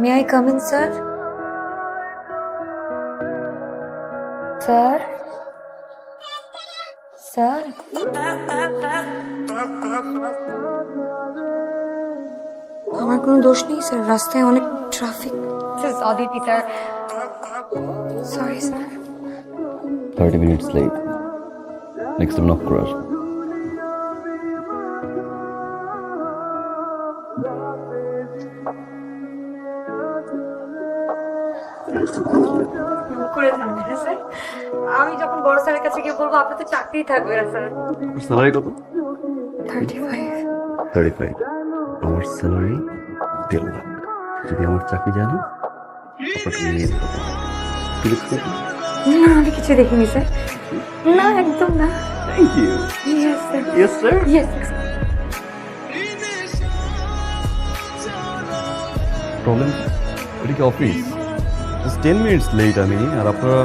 May I come in, sir? Sir? Sir? আমার কোনো দোষ নেই স্যার, রাস্তায় অনেক traffic. Aditi sir, sorry sir. 30 minutes late. Next time knock করে আসবো। আমি যখন বড় স্যারের কাছে গিয়ে বলবো আপনার তো চাকরি থাকবে না স্যার। স্যালারি কত? 35। 35। আমার স্যালারি 1.5 লাখ। যদি আমার চাকরি যায় না আপনাকে নিয়ে যেতে হবে। কি লিখতে হবে? না, আমি কিছু দেখিনি স্যার। না, একদম না। Thank you. Yes, sir. Yes, sir. Yes. Problem এটা কি অফিস? জাস্ট 10 মিনিটস লেট আমি, আর আপনারা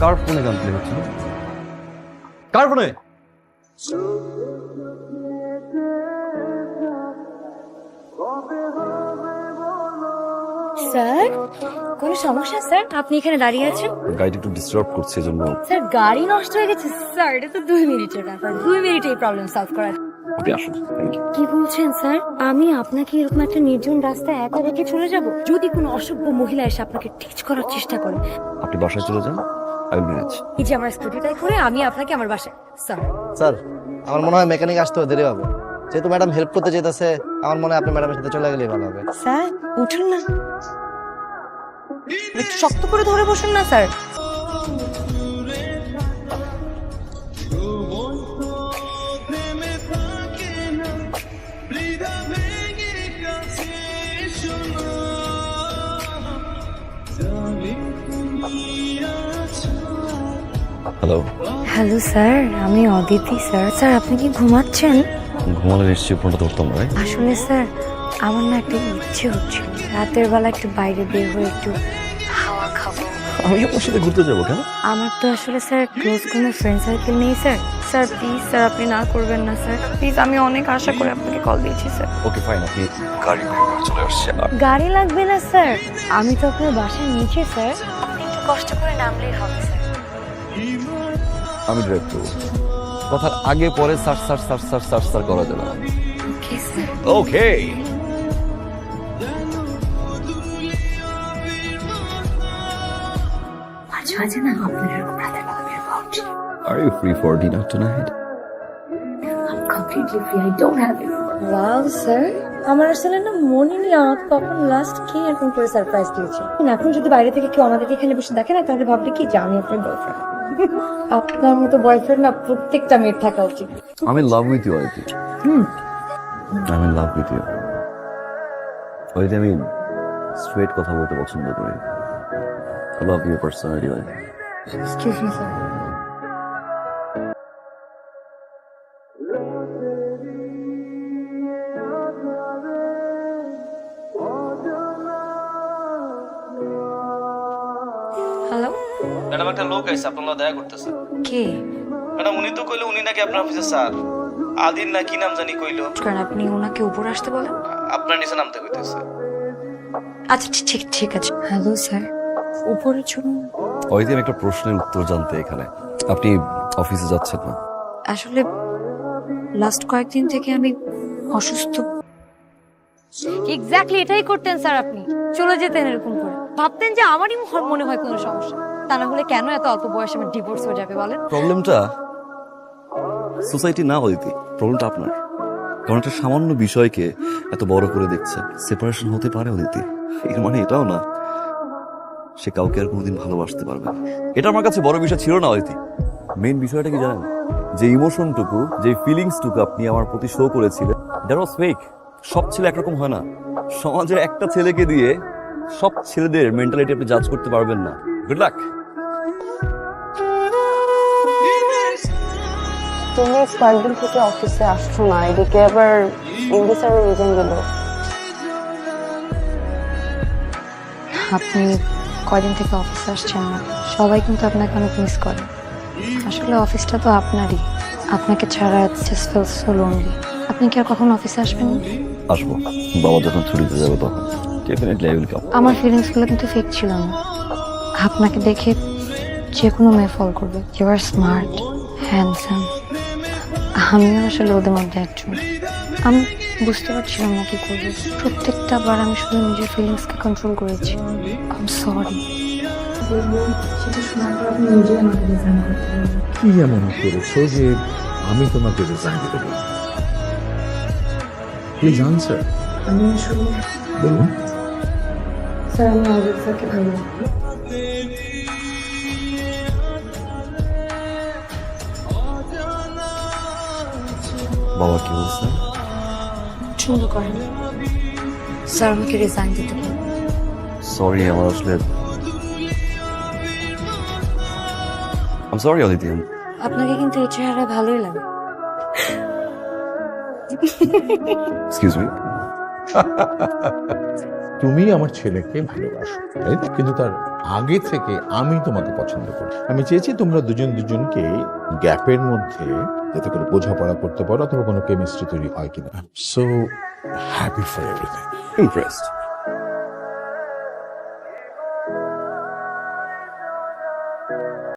কার ফোনে গান প্লে হচ্ছিল? কার ফোনে? স্যার, কোনো সমস্যা স্যার? আপনি এখানে দাঁড়িয়ে আছেন? গাড়িটা একটু ডিস্টার্ব করছে এজন্য। স্যার, গাড়ি নষ্ট হয়ে গেছে স্যার, এটা তো 2 মিনিটের ব্যাপার। 2 মিনিটে এই প্রবলেম সলভ করা। আপনি আসুন। Thank you. কি বলছেন স্যার? আমি আপনাকে এরকম একটা নির্জন রাস্তায় একা রেখে চলে যাব? যদি কোনো অসভ্য মহিলা এসে আপনাকে টিচ করার চেষ্টা করে? আপনি বাসায় চলে যান, আই উইল ম্যানেজ। এই যে আমার স্কুটিটাই করে আমি আপনাকে আমার বাসায়। স্যার, স্যার, আমার মনে হয় মেকানিক আসতে দেরি হবে। যেহেতু ম্যাডাম হেল্প করতে যেতেছে, আমার মনে হয় আপনি ম্যাডামের সাথে চলে গেলেই ভালো হবে। স্যার উঠুন না, একটু শক্ত করে ধরে বসুন না স্যার। হ্যালো। হ্যালো স্যার, আমি অদিতি স্যার। স্যার, আপনি কি ঘুমাচ্ছেন? ঘুমালে নিশ্চয়ই ফোনটা ধরতাম না, রাইট? আসলে স্যার, আমার না একটা ইচ্ছে হচ্ছিল রাতের বেলা একটু বাইরে বের হয়ে একটু হাওয়া খাবো। আমি আপনার সাথে ঘুরতে যাবো কেন? আমার তো আসলে স্যার ক্লোজ কোনো ফ্রেন্ড সার্কেল নেই স্যার। স্যার প্লিজ স্যার, আপনি না করবেন না স্যার, প্লিজ। আমি অনেক আশা করে আপনাকে কল দিয়েছি স্যার। ওকে ফাইন, আপনি গাড়ি বের করে চলে আসছে। গাড়ি লাগবে না স্যার, আমি তো আপনার বাসার নিচে স্যার। আপনি একটু কষ্ট করে নামলেই হবে স্যার। আমি ড্রাইভ করবো। কথার আগে পরে search search search search search search করা যাবে না। Okay sir. ওকে। মাঝে মাঝে না আপনার এরকম রাতের বেলা বের হওয়া উচিত। Are you free for dinner tonight? I'm completely free. I don't have it. Wow, sir. আমার আসলে না মনে নেই আমাকে কখন লাস্ট কে এরকম করে সারপ্রাইজ দিয়েছে। এখন যদি বাইরে থেকে কেউ আমাদের এখানে বসে দেখে না, তাহলে ভাববে কি যে আমি আপনার বয়ফ্রেন্ড। আপনার মতো বয়ফ্রেন্ড না প্রত্যেকটা মেয়ের থাকা উচিত। I'm in love with you, Aditi. I'm in love with you. Aditi, আমি স্ট্রেট কথা বলতে পছন্দ করি। I love your personality, Aditi. Excuse me sir. Hello, madam একটা লোক আইছে আপনার লগে দেখা করতেছে। কে? ম্যাডাম উনি তো কইলো উনি নাকি আপনার অফিসের স্যার। আদিন না কি নাম জানি কইলো। কারণ আপনি ওনাকে উপরে আসতে বলেন। আপনার নিচে নামতে কইতেছে। আচ্ছা ঠিক ঠিক আছে। হ্যালো স্যার, উপরে চলুন। Aditi, আমি একটা প্রশ্নের উত্তর জানতে এখানে। আপনি অফিসে যাচ্ছেন না? আসলে লাস্ট কয়েকদিন থেকে আমি অসুস্থ। এক্স্যাক্টলি এটাই করতেন স্যার, আপনি চলে যেতেন এরকম করে। ভাবতেন যে আমারই মনে হয় কোনো সমস্যা, তা না হলে কেন এত অল্প বয়সে আমার ডিভোর্স হয়ে যাবে বলেন? প্রবলেমটা সোসাইটি না, অদিতি, প্রবলেমটা আপনার। কারণ একটা সামান্য বিষয়কে এত বড় করে দেখছে। সেপারেশন হতে পারে অদিতি, এর মানে এটাও না সে কাউকে আর কোনোদিন ভালোবাসতে পারবে না। এটা আমার কাছে বড় বিষয় ছিল না অদিতি। মেইন বিষয়টা কি জানেন? যে ইমোশনটুকু, যে ফিলিংসটুকু আপনি আমার প্রতি শো করেছিলেন, দ্যাট ওয়াজ ফেক। সব ছেলে একরকম হয় না। সমাজের একটা ছেলেকে দিয়ে সব ছেলেদের মেন্টালিটি আপনি জাজ করতে পারবেন না। Good luck. তুমি কয়েকদিন থেকে অফিসে আসছো না, এদিকে আবার ইংলিশ স্যারের রিজেন দিল। আপনি কয়দিন থেকে অফিসে আসছেন না, সবাই কিন্তু আপনাকে অনেক মিস করে। আসলে অফিসটা তো আপনারই, আপনাকে ছাড়া জাস্ট ফিল সো লোনলি। আপনি কি আর কখন অফিসে আসবেন না? আসবো, বাবা যখন ছুটিতে যাবে তখন। Definitely I will come. আমার ফিলিংসগুলো কিন্তু ফেক ছিল না। আপনাকে দেখে যে কোনো মেয়ে ফল করবে। You are smart, handsome. আমিও আসলে ওদের মধ্যে একজন। আমি বুঝতে পারছিলাম না কি করবো। প্রত্যেকটা বার আমি শুধু নিজের ফিলিংসকে কন্ট্রোল করেছি। I am sorry. সেটা শোনার পর আপনি নিজেই আমাকে রিজাইন করতে বললেন। কি এমন করেছো যে আমি তোমাকে রিজাইন দিতে বলবো? Please answer. আমি আসলে বলুন। স্যার আমি আজব স্যারকে ভালোবাসি। বাবা কি বলছে? পছন্দ করেন স্যার আমাকে রিজাইন দিতে বললেন। সরি, আমার আসলে আম সরি অদিতি। আপনাকে কিন্তু এই চেহারা ভালোই লাগে। Excuse me. তুমি আমার ছেলেকে ভালোবাসো, তাই তো? কিন্তু তার আগে থেকে আমি তোমাকে পছন্দ করি। আমি চেয়েছি তোমরা দুজন দুজনকে গ্যাপের মধ্যে যাতে করে বোঝাপড়া করতে পারো অথবা কোনো কেমিস্ট্রি তৈরি হয় কিনা। So happy for everything. Impressed.